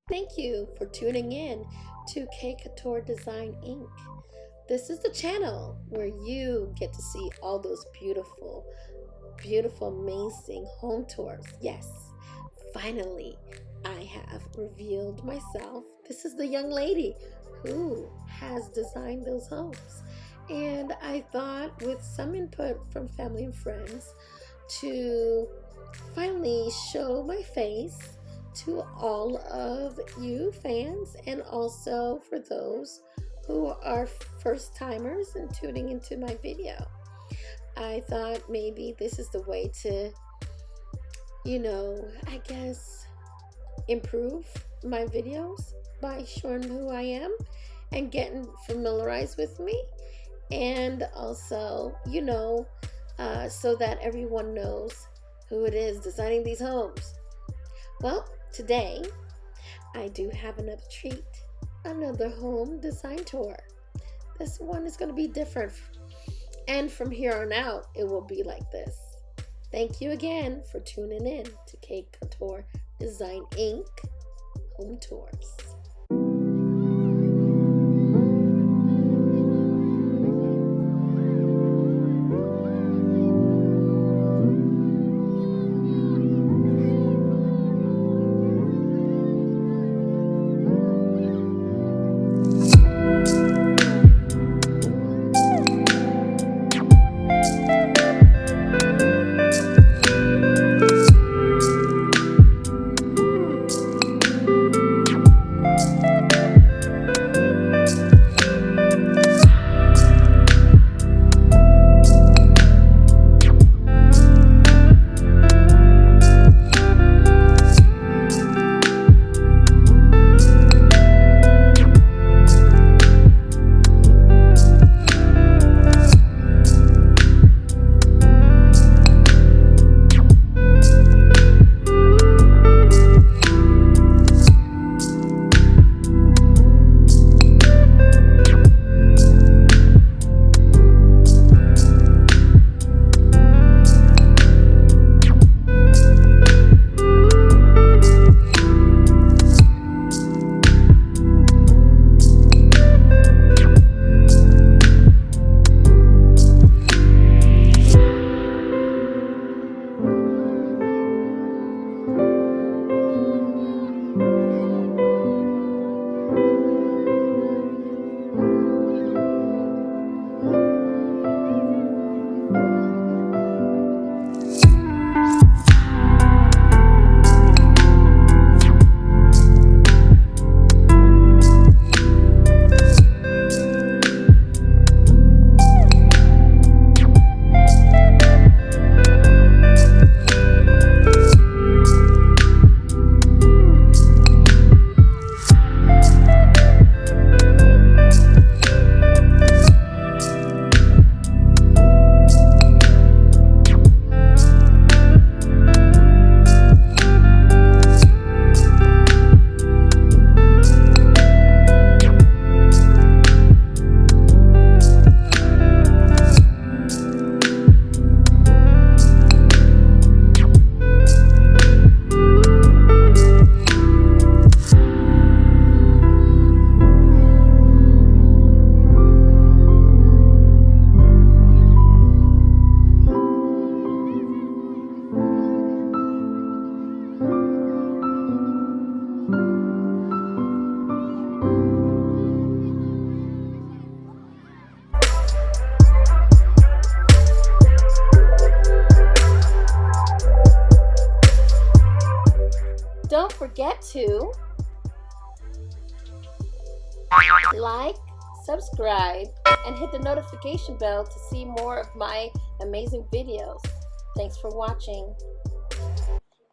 Thank you for tuning in to K Couture Design Inc. This is the channel where you get to see all those beautiful, amazing home tours. Yes, finally, I have revealed myself. This is the young lady who has designed those homes. And I thought, with some input from family and friends, to finally show my face to all of you fans, and also for those who are first timers and tuning into my video. I thought maybe this is the way to, I guess, improve my videos by showing who I am and getting familiarized with me, and also, so that everyone knows who it is designing these homes. Well, today I do have another treat, another home design tour. This one is going to be different, and from here on out it will be like this. Thank you again for tuning in to K Couture Design Inc. Home Tours. Don't forget to like, subscribe, and hit the notification bell to see more of my amazing videos. Thanks for watching.